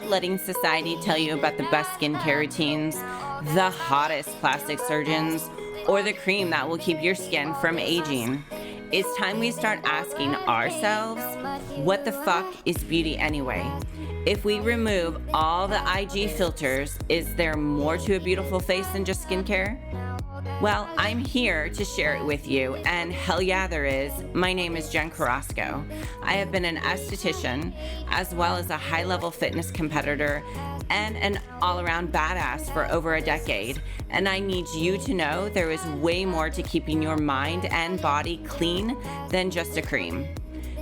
Stop letting society tell you about the best skincare routines, the hottest plastic surgeons, or the cream that will keep your skin from aging. It's time we start asking ourselves, what the fuck is beauty anyway? If we remove all the IG filters, is there more to a beautiful face than just skincare? Well, I'm here to share it with you, and hell yeah, there is. My name is Jen Carrasco. I have been an esthetician, as well as a high-level fitness competitor, and an all-around badass for over a decade. And I need you to know there is way more to keeping your mind and body clean than just a cream.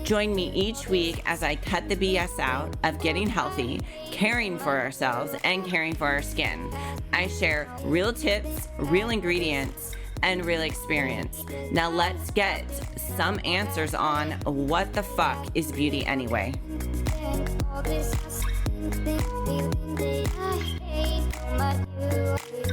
Join me each week as I cut the BS out of getting healthy, caring for ourselves, and caring for our skin. I share real tips, real ingredients, and real experience. Now let's get some answers on what the fuck is beauty anyway.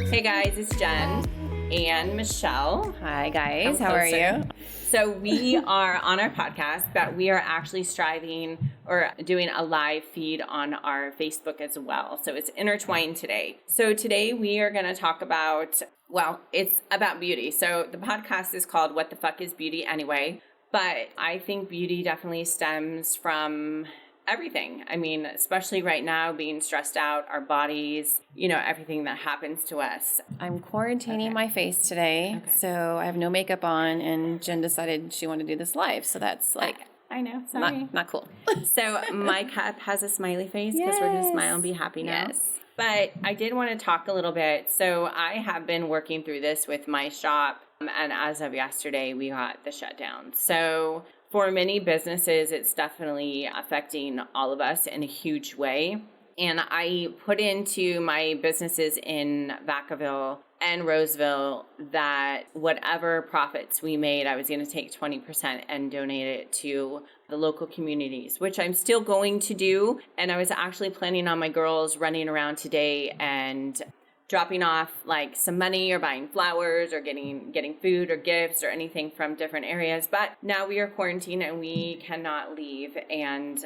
Hey guys, it's Jen and Michelle. Hi guys, how are you? So we are on our podcast, but we are actually striving or doing a live feed on our Facebook as well. So it's intertwined today. So today we are going to talk about, well, it's about beauty. So the podcast is called What the Fuck is Beauty Anyway? But I think beauty definitely stems from everything. I mean, especially right now, being stressed out, our bodies, you know, everything that happens to us. I'm quarantining my face today, so I have no makeup on, and Jen decided she wanted to do this live, so that's like... I know, sorry. Not cool. So my cup has a smiley face because we're going to smile and be happy now. Yes. But I did want to talk a little bit. So I have been working through this with my shop, and as of yesterday, we got the shutdown. So for many businesses, it's definitely affecting all of us in a huge way. And I put into my businesses in Vacaville and Roseville that whatever profits we made, I was going to take 20% and donate it to the local communities, which I'm still going to do. And I was actually planning on my girls running around today and dropping off like some money or buying flowers or getting food or gifts or anything from different areas. But now we are quarantined and we cannot leave. And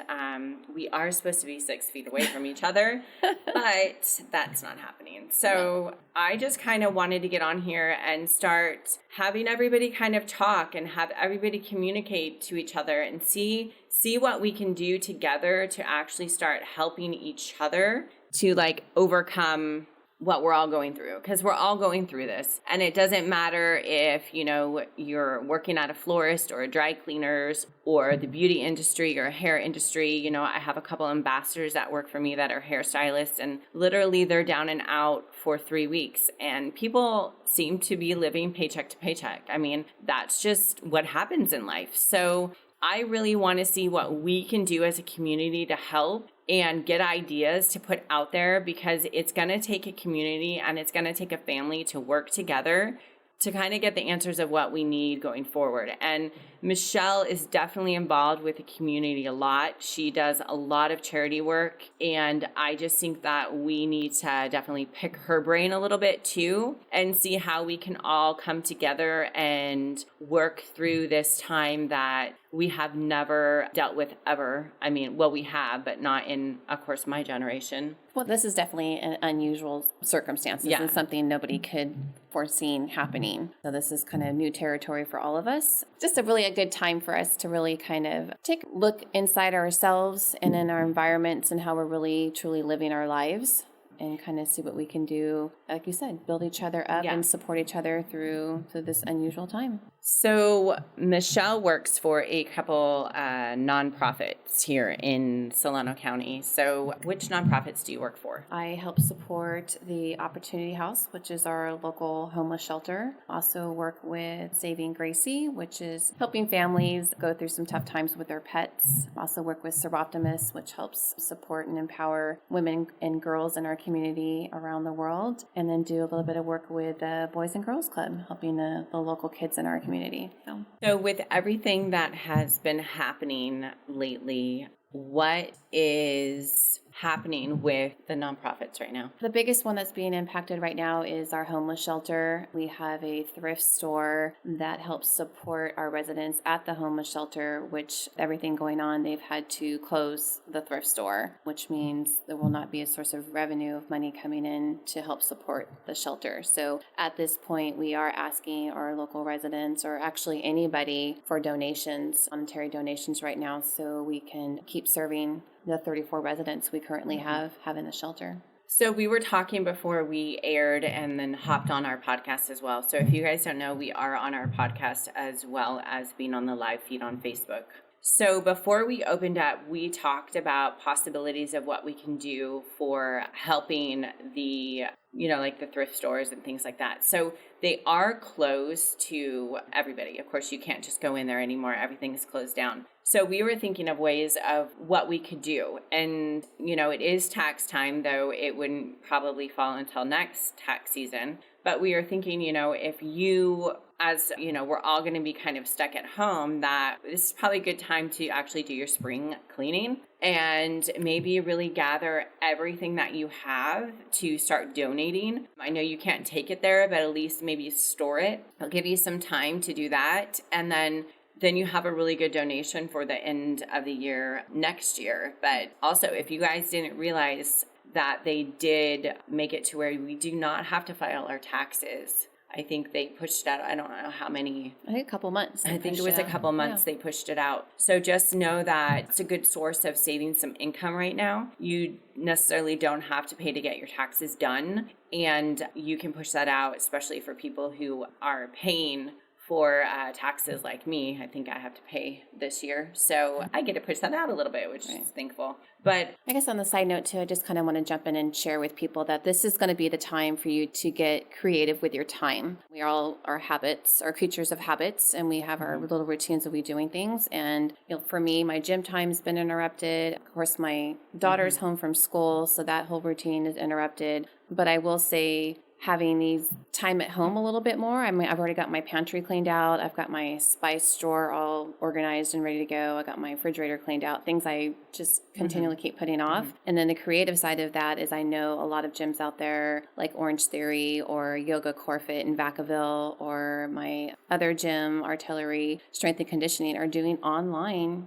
we are supposed to be 6 feet away from each other, but that's not happening. So I just kind of wanted to get on here and start having everybody kind of talk and have everybody communicate to each other and see what we can do together to actually start helping each other to like overcome what we're all going through, because we're all going through this. And it doesn't matter if, you know, you're working at a florist or a dry cleaners or the beauty industry or hair industry. You know, I have a couple ambassadors that work for me that are hairstylists, and literally they're down and out for 3 weeks. And people seem to be living paycheck to paycheck. I mean, that's just what happens in life. So I really want to see what we can do as a community to help and get ideas to put out there, because it's going to take a community and it's going to take a family to work together to kind of get the answers of what we need going forward. And Michelle is definitely involved with the community a lot. She does a lot of charity work, and I just think that we need to definitely pick her brain a little bit too and see how we can all come together and work through this time that we have never dealt with ever. I mean, well, we have, but not in, of course, my generation. Well, this is definitely an unusual circumstances and something nobody could foreseen happening. So this is kind of new territory for all of us. Just a good time for us to really kind of take a look inside ourselves and in our environments and how we're really truly living our lives, and kind of see what we can do, like you said, build each other up and support each other through this unusual time. So Michelle works for a couple nonprofits here in Solano County. So which nonprofits do you work for? I help support the Opportunity House, which is our local homeless shelter. Also work with Saving Gracie, which is helping families go through some tough times with their pets. Also work with Serve Optimus, which helps support and empower women and girls in our community around the world. And then do a little bit of work with the Boys and Girls Club, helping the local kids in our community. So with everything that has been happening lately, what is happening with the nonprofits right now? The biggest one that's being impacted right now is our homeless shelter. We have a thrift store that helps support our residents at the homeless shelter, which everything going on, they've had to close the thrift store, which means there will not be a source of revenue of money coming in to help support the shelter. So at this point, we are asking our local residents, or actually anybody, for donations, monetary donations right now, so we can keep serving the 34 residents we currently have in the shelter. So we were talking before we aired and then hopped on our podcast as well. So if you guys don't know, we are on our podcast as well as being on the live feed on Facebook. So before we opened up, we talked about possibilities of what we can do for helping the, like the thrift stores and things like that. So they are closed to everybody. Of course, you can't just go in there anymore. Everything is closed down. So we were thinking of ways of what we could do. And, it is tax time, though it wouldn't probably fall until next tax season. But we are thinking, if you, as we're all going to be kind of stuck at home, that this is probably a good time to actually do your spring cleaning and maybe really gather everything that you have to start donating. I know you can't take it there, but at least maybe store it. I'll give you some time to do that. And then you have a really good donation for the end of the year next year. But also, if you guys didn't realize that they did make it to where we do not have to file our taxes. I think they pushed out, I don't know how many. I think a couple months. I think it was a couple months they pushed it out. So just know that it's a good source of saving some income right now. You necessarily don't have to pay to get your taxes done. And you can push that out, especially for people who are paying for taxes like me. I think I have to pay this year. So I get to push that out a little bit, which is thankful. But I guess on the side note too, I just kind of want to jump in and share with people that this is going to be the time for you to get creative with your time. We all are creatures of habits, and we have our little routines of we doing things. And for me, my gym time's been interrupted. Of course, my daughter's home from school, so that whole routine is interrupted. But I will say, having these time at home a little bit more. I've already got my pantry cleaned out. I've got my spice drawer all organized and ready to go. I got my refrigerator cleaned out, things I just continually keep putting off. And then the creative side of that is I know a lot of gyms out there like Orange Theory or Yoga Corfit in Vacaville, or my other gym, Artillery Strength and Conditioning, are doing online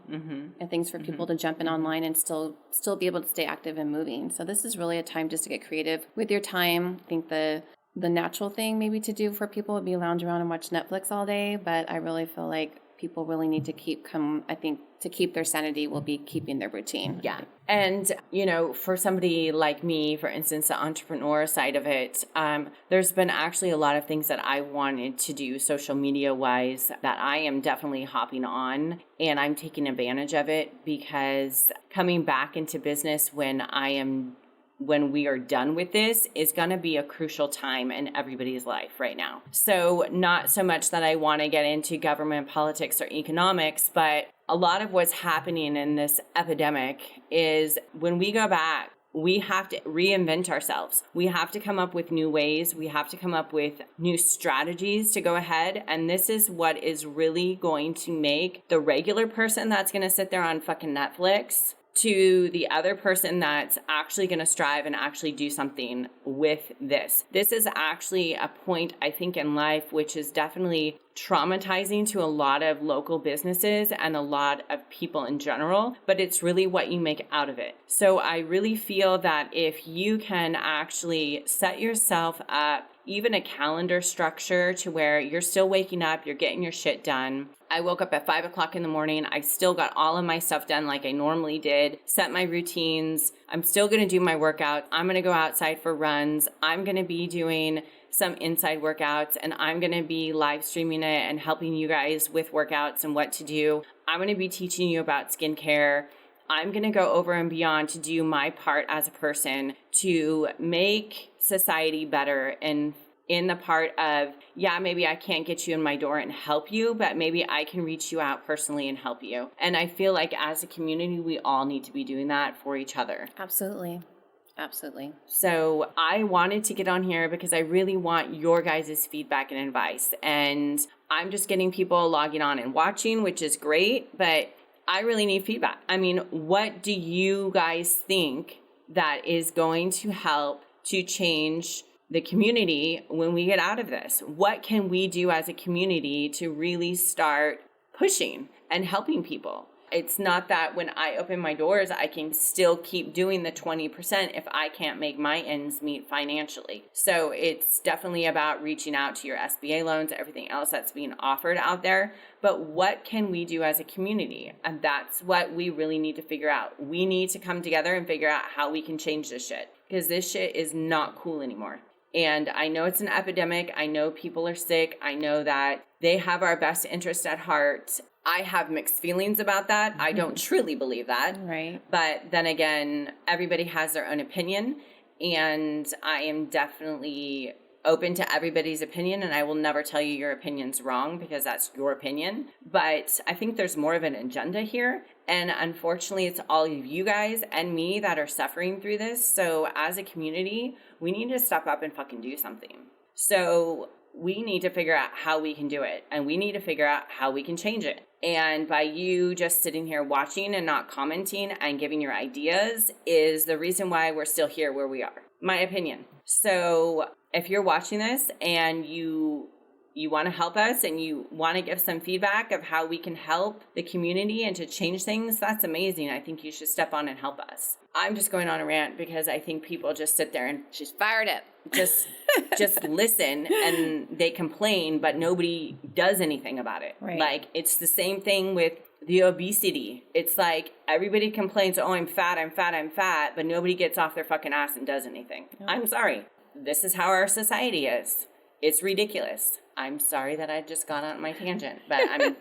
and things for people to jump in online and still be able to stay active and moving. So this is really a time just to get creative with your time. I think the natural thing maybe to do for people would be lounge around and watch Netflix all day, but I really feel like people really need to to keep their sanity will be keeping their routine. Yeah. And, for somebody like me, for instance, the entrepreneur side of it, there's been actually a lot of things that I wanted to do social media wise that I am definitely hopping on, and I'm taking advantage of it, because coming back into business when we are done with this is going to be a crucial time in everybody's life right now. So not so much that I want to get into government, politics, or economics, but a lot of what's happening in this epidemic is when we go back, we have to reinvent ourselves. We have to come up with new ways. We have to come up with new strategies to go ahead. And this is what is really going to make the regular person that's going to sit there on fucking Netflix to the other person that's actually going to strive and actually do something with this. This is actually a point, I think, in life which is definitely traumatizing to a lot of local businesses and a lot of people in general, but it's really what you make out of it. So I really feel that if you can actually set yourself up even a calendar structure to where you're still waking up, you're getting your shit done. I woke up at 5 o'clock in the morning. I still got all of my stuff done like I normally did, set my routines. I'm still going to do my workout. I'm going to go outside for runs. I'm going to be doing some inside workouts, and I'm going to be live streaming it and helping you guys with workouts and what to do. I'm going to be teaching you about skincare. I'm going to go over and beyond to do my part as a person to make society better, and in the part of, maybe I can't get you in my door and help you, but maybe I can reach you out personally and help you. And I feel like as a community, we all need to be doing that for each other. Absolutely. So I wanted to get on here because I really want your guys' feedback and advice. And I'm just getting people logging on and watching, which is great, but I really need feedback. I mean, what do you guys think that is going to help to change the community when we get out of this? What can we do as a community to really start pushing and helping people? It's not that when I open my doors, I can still keep doing the 20% if I can't make my ends meet financially. So it's definitely about reaching out to your SBA loans, everything else that's being offered out there. But what can we do as a community? And that's what we really need to figure out. We need to come together and figure out how we can change this shit, because this shit is not cool anymore. And I know it's an epidemic. I know people are sick. I know that they have our best interest at heart. I have mixed feelings about that. I don't truly believe that. Right. But then again, everybody has their own opinion. And I am definitely open to everybody's opinion. And I will never tell you your opinion's wrong, because that's your opinion. But I think there's more of an agenda here. And unfortunately, it's all of you guys and me that are suffering through this. So as a community, we need to step up and fucking do something. So we need to figure out how we can do it. And we need to figure out how we can change it. And by you just sitting here watching and not commenting and giving your ideas is the reason why we're still here where we are. My opinion. So if you're watching this and you want to help us and you want to give some feedback of how we can help the community and to change things, that's amazing. I think you should step on and help us. I'm just going on a rant because I think people just sit there and She's fired up. just listen, and they complain, but nobody does anything about it. Right. Like, it's the same thing with the obesity. It's like everybody complains, oh, I'm fat, but nobody gets off their fucking ass and does anything. No. I'm sorry. This is how our society is. It's ridiculous. I'm sorry that I just got on my tangent, but I'm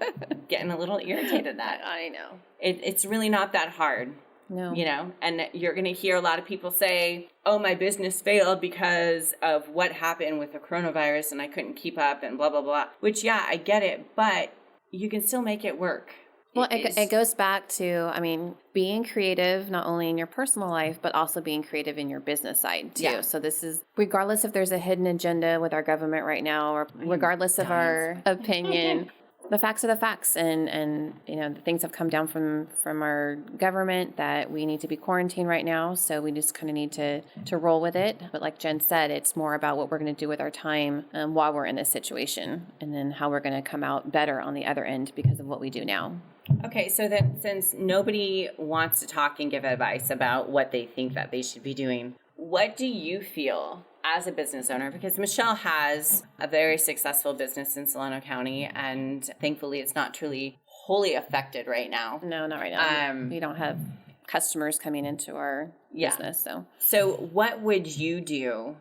getting a little irritated that. I know. It's really not that hard. No. You know, and you're going to hear a lot of people say, oh, my business failed because of what happened with the coronavirus and I couldn't keep up and blah, blah, blah. Which, yeah, I get it, but you can still make it work. Well, it goes back to, I mean, being creative, not only in your personal life, but also being creative in your business side, too. Yeah. So this is, regardless if there's a hidden agenda with our government right now, or regardless of our opinion, the facts are the facts. And you know, the things have come down from our government that we need to be quarantined right now. So we just kind of need to roll with it. But like Jen said, it's more about what we're going to do with our time while we're in this situation, and then how we're going to come out better on the other end because of what we do now. Okay, so then since nobody wants to talk and give advice about what they think that they should be doing, what do you feel as a business owner? Because Michelle has a very successful business in Solano County, and thankfully it's not truly wholly affected right now. No, not right now. We don't have customers coming into our business. So what would you do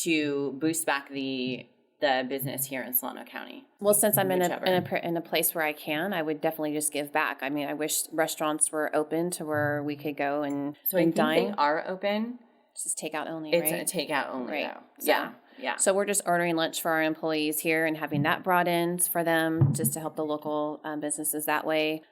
to boost back the business here in Solano County? Well, since I'm in a place where I can, I would definitely just give back. I mean, I wish restaurants were open to where we could go and dine. They are open. It's just takeout only, right? It's a takeout only, right. Though. So, yeah. So we're just ordering lunch for our employees here and having that brought in for them, just to help the local businesses that way.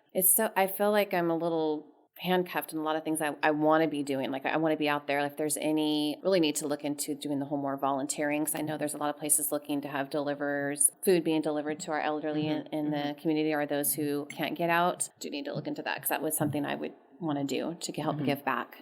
I feel like I'm a little handcuffed in a lot of things I want to be doing. Like, I want to be out there. If there's really need to look into doing the whole more volunteering, because I know there's a lot of places looking to have food being delivered to our elderly in the community, or those who can't get out. Do need to look into that, because that was something I would want to do to help give back.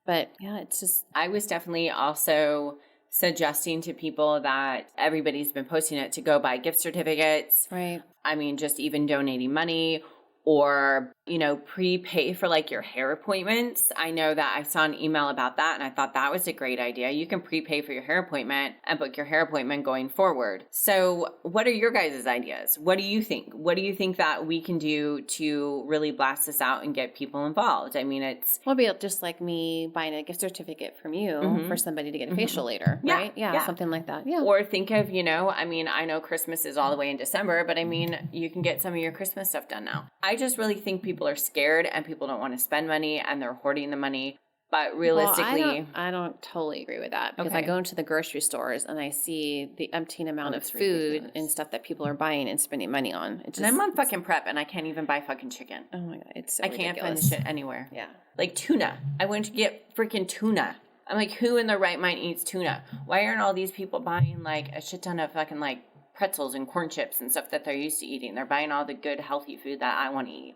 But yeah, it's just, I was definitely also suggesting to people that everybody's been posting it to go buy gift certificates. Right. I mean, just even donating money, or, you know, prepay for like your hair appointments. I know that I saw an email about that, and I thought that was a great idea. You can prepay for your hair appointment and book your hair appointment going forward. So what are your guys' ideas? What do you think? What do you think that we can do to really blast this out and get people involved? I mean, it'll be just like me buying a gift certificate from you for somebody to get a facial later, right? Yeah, something like that. Yeah. Or think of, you know, I mean, I know Christmas is all the way in December, but I mean, you can get some of your Christmas stuff done now. I just really think people are scared and people don't want to spend money and they're hoarding the money. But realistically, well, I don't totally agree with that, because I go into the grocery stores and I see the umpteen amount of food ridiculous. And stuff that people are buying and spending money on. And I'm on fucking prep and I can't even buy fucking chicken. Oh my God, it's so I can't ridiculous. find the shit anywhere. Yeah. Like tuna. I went to get freaking tuna. I'm like, who in their right mind eats tuna? Why aren't all these people buying like a shit ton of fucking like pretzels and corn chips and stuff that they're used to eating? They're buying all the good healthy food that I want to eat.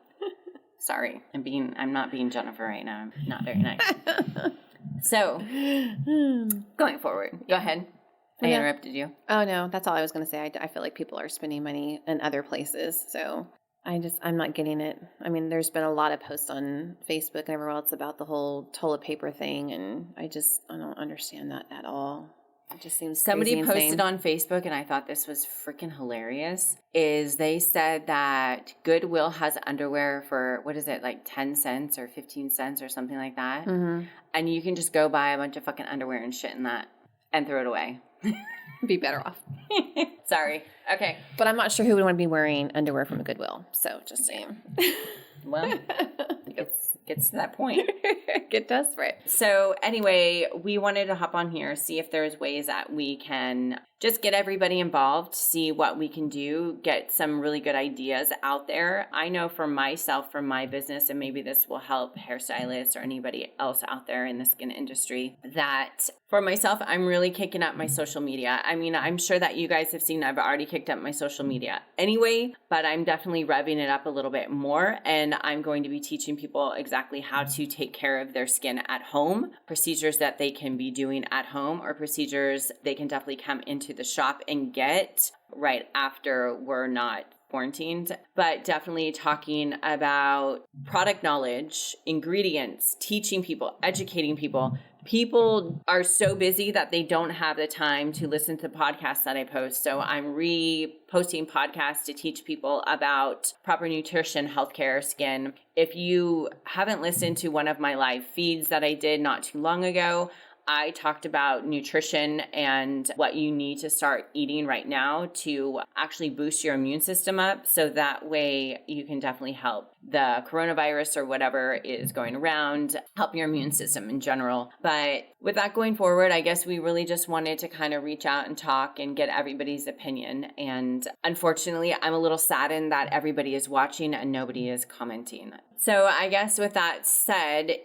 Sorry, I'm not being Jennifer right now. I'm not very nice. So, going forward, go ahead. I interrupted you. Oh, no, that's all I was going to say. I feel like people are spending money in other places. So I'm not getting it. I mean, there's been a lot of posts on Facebook and everywhere else about the whole toilet paper thing. And I don't understand that at all. It just seems Somebody crazy posted insane. on Facebook, and I thought this was freaking hilarious, is they said that Goodwill has underwear for, what is it, like 10 cents or 15 cents or something like that. Mm-hmm. And you can just go buy a bunch of fucking underwear and shit in that and throw it away. Be better off. Sorry. Okay. But I'm not sure who would want to be wearing underwear from a Goodwill. So just saying. Well, it gets to that point. Get desperate. So anyway, we wanted to hop on here, see if there's ways that we can just get everybody involved, see what we can do, get some really good ideas out there. I know for myself, for my business, and maybe this will help hairstylists or anybody else out there in the skin industry, that for myself, I'm really kicking up my social media. I mean, I'm sure that you guys have seen I've already kicked up my social media anyway, but I'm definitely revving it up a little bit more. And I'm going to be teaching people exactly how to take care of their skin at home, procedures that they can be doing at home, or procedures they can definitely come into the shop and get right after we're not quarantined, but definitely talking about product knowledge, ingredients, teaching people, educating people. People are so busy that they don't have the time to listen to podcasts that I post. So I'm reposting podcasts to teach people about proper nutrition, healthcare, skin. If you haven't listened to one of my live feeds that I did not too long ago, I talked about nutrition and what you need to start eating right now to actually boost your immune system up. So that way you can definitely help the coronavirus or whatever is going around, help your immune system in general. But with that going forward, I guess we really just wanted to kind of reach out and talk and get everybody's opinion. And unfortunately, I'm a little saddened that everybody is watching and nobody is commenting. So I guess with that said,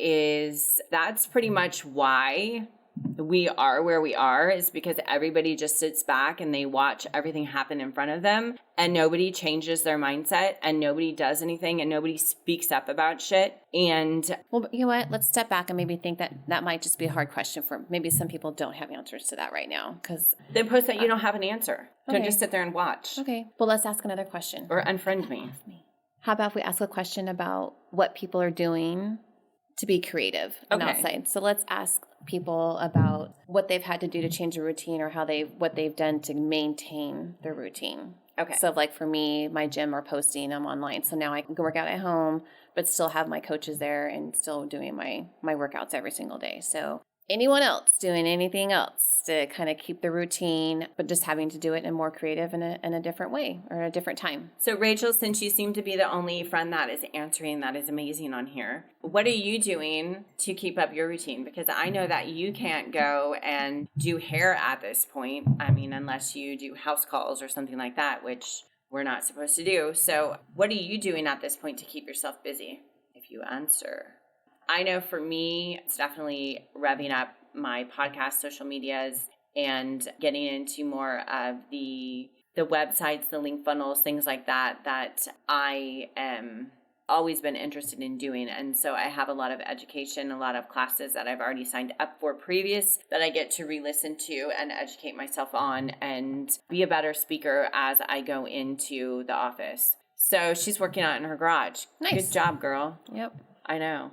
that's pretty much why we are where we are, is because everybody just sits back and they watch everything happen in front of them and nobody changes their mindset and nobody does anything and nobody speaks up about shit. And well, you know what? Let's step back and maybe think that might just be a hard question for maybe some people don't have answers to that right now. Because then post that you don't have an answer. Okay. Don't just sit there and watch. Okay. Well, let's ask another question. Or unfriend me. How about if we ask a question about what people are doing to be creative and outside? So let's ask people about what they've had to do to change a routine or what they've done to maintain their routine. Okay. So like for me, my gym are posting, I'm online. So now I can go work out at home, but still have my coaches there and still doing my workouts every single day. So anyone else doing anything else to kind of keep the routine, but just having to do it in a more creative in a different way or a different time. So Rachel, since you seem to be the only friend that is answering, that is amazing on here. What are you doing to keep up your routine? Because I know that you can't go and do hair at this point. I mean, unless you do house calls or something like that, which we're not supposed to do. So what are you doing at this point to keep yourself busy? If you answer. I know for me, it's definitely revving up my podcast, social medias, and getting into more of the websites, the link funnels, things like that I am always been interested in doing. And so I have a lot of education, a lot of classes that I've already signed up for previous that I get to re-listen to and educate myself on and be a better speaker as I go into the office. So she's working out in her garage. Nice. Good job, girl. Yep. I know.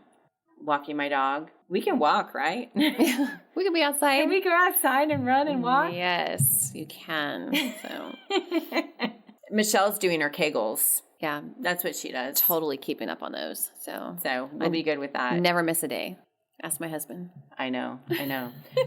Walking my dog. We can walk, right? We can be outside. Can we go outside and run and walk? Yes, you can. So Michelle's doing her Kegels. Yeah. That's what she does. Totally keeping up on those. So we'll be good with that. Never miss a day. Ask my husband. I know.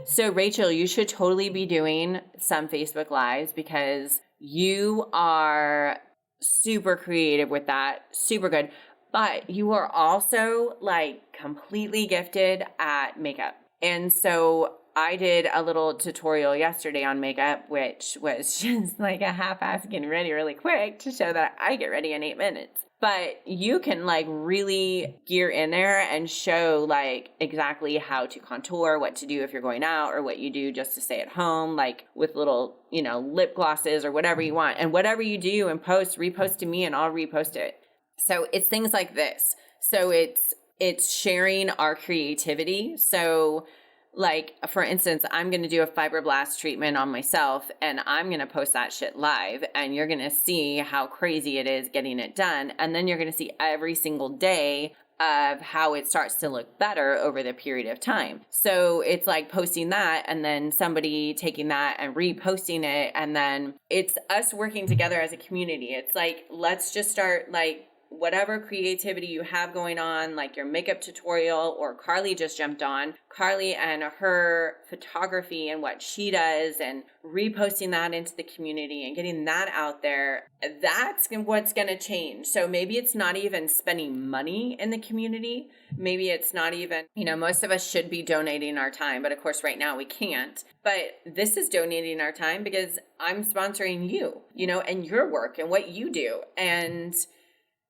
So Rachel, you should totally be doing some Facebook Lives because you are super creative with that. Super good. But you are also like completely gifted at makeup. And so I did a little tutorial yesterday on makeup, which was just like a half-ass getting ready really quick to show that I get ready in 8 minutes. But you can like really gear in there and show like exactly how to contour, what to do if you're going out or what you do just to stay at home, like with little, lip glosses or whatever you want. And whatever you do and repost to me and I'll repost it. So it's things like this. So it's sharing our creativity. So Like, for instance, I'm going to do a fibroblast treatment on myself and I'm going to post that shit live, and you're going to see how crazy it is getting it done. And then you're going to see every single day of how it starts to look better over the period of time. So it's like posting that and then somebody taking that and reposting it. And then it's us working together as a community. It's like, let's just start like whatever creativity you have going on, like your makeup tutorial, or Carly just jumped on, Carly and her photography and what she does, and reposting that into the community and getting that out there. That's what's going to change. So maybe it's not even spending money in the community. Maybe it's not even, most of us should be donating our time, but of course right now we can't. But this is donating our time because I'm sponsoring you, and your work and what you do. And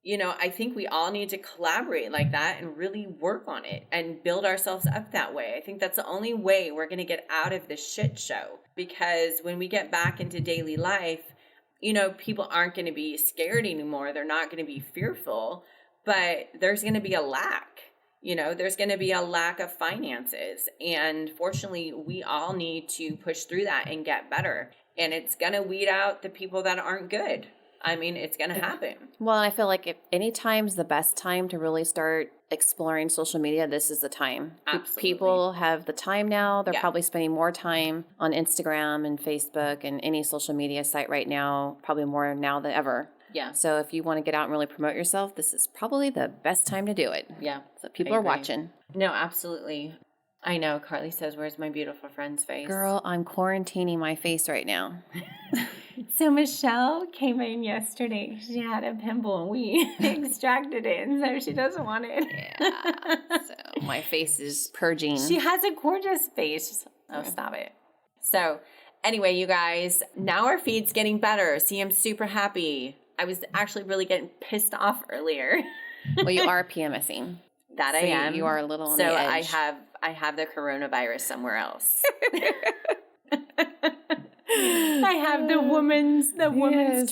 I think we all need to collaborate like that and really work on it and build ourselves up that way. I think that's the only way we're going to get out of this shit show, because when we get back into daily life, people aren't going to be scared anymore. They're not going to be fearful, but there's going to be a lack. There's going to be a lack of finances. And fortunately, we all need to push through that and get better. And it's going to weed out the people that aren't good. I mean, it's going to happen. Well, I feel like if any time's the best time to really start exploring social media, this is the time. Absolutely. People have the time now. They're probably spending more time on Instagram and Facebook and any social media site right now, probably more now than ever. Yeah. So if you want to get out and really promote yourself, this is probably the best time to do it. Yeah. So people are watching. No, absolutely. I know. Carly says, "Where's my beautiful friend's face?" Girl, I'm quarantining my face right now. So Michelle came in yesterday. She had a pimple and we extracted it, and so she doesn't want it. Yeah. So my face is purging. She has a gorgeous face. Oh, stop it. So anyway, you guys, now our feed's getting better. See, I'm super happy. I was actually really getting pissed off earlier. Well, you are PMSing. That I am. You are a little on the edge. I have the coronavirus somewhere else. I have the woman's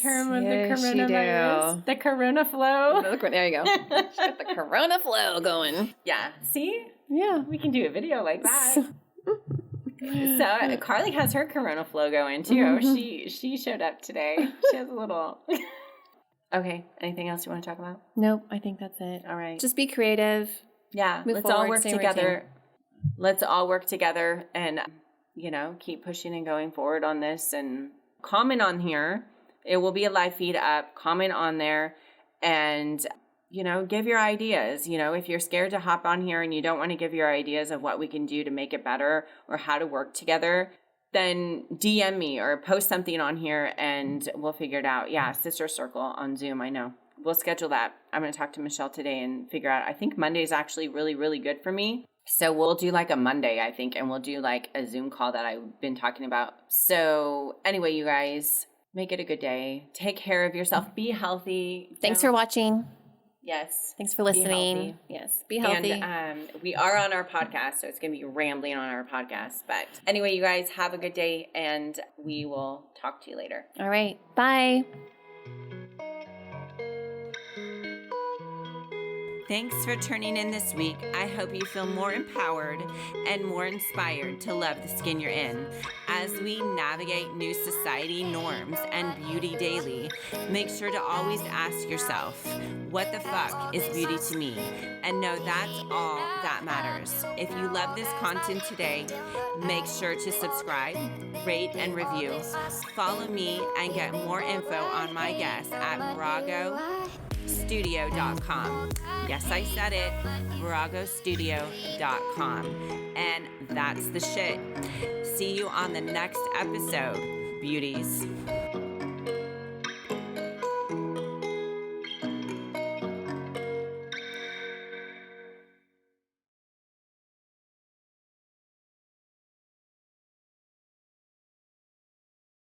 term of the coronavirus. The corona flow. There you go. She's got the corona flow going. Yeah. See? Yeah. We can do a video like that. So Carly has her corona flow going too. Mm-hmm. She showed up today. She has a little. Okay. Anything else you want to talk about? Nope. I think that's it. All right. Just be creative. Yeah. Let's all work together. Let's all work together and, keep pushing and going forward on this, and comment on here. It will be a live feed up. Comment on there and, give your ideas. If you're scared to hop on here and you don't want to give your ideas of what we can do to make it better or how to work together, then DM me or post something on here and we'll figure it out. Yeah, Sister Circle on Zoom, I know. We'll schedule that. I'm going to talk to Michelle today and figure out. I think Monday is actually really, really good for me. So we'll do like a Monday, I think, and we'll do like a Zoom call that I've been talking about. So anyway, you guys, make it a good day. Take care of yourself. Be healthy. Thanks for watching. Yes. Thanks for listening. Yes. Be healthy. And we are on our podcast, so it's going to be rambling on our podcast. But anyway, you guys, have a good day, and we will talk to you later. All right. Bye. Thanks for tuning in this week. I hope you feel more empowered and more inspired to love the skin you're in. As we navigate new society norms and beauty daily, make sure to always ask yourself, what the fuck is beauty to me? And know that's all that matters. If you love this content today, make sure to subscribe, rate, and review. Follow me and get more info on my guests at ViragoStudio.com. Yes, I said it, ViragoStudio.com. And that's the shit. See you on the next episode, beauties.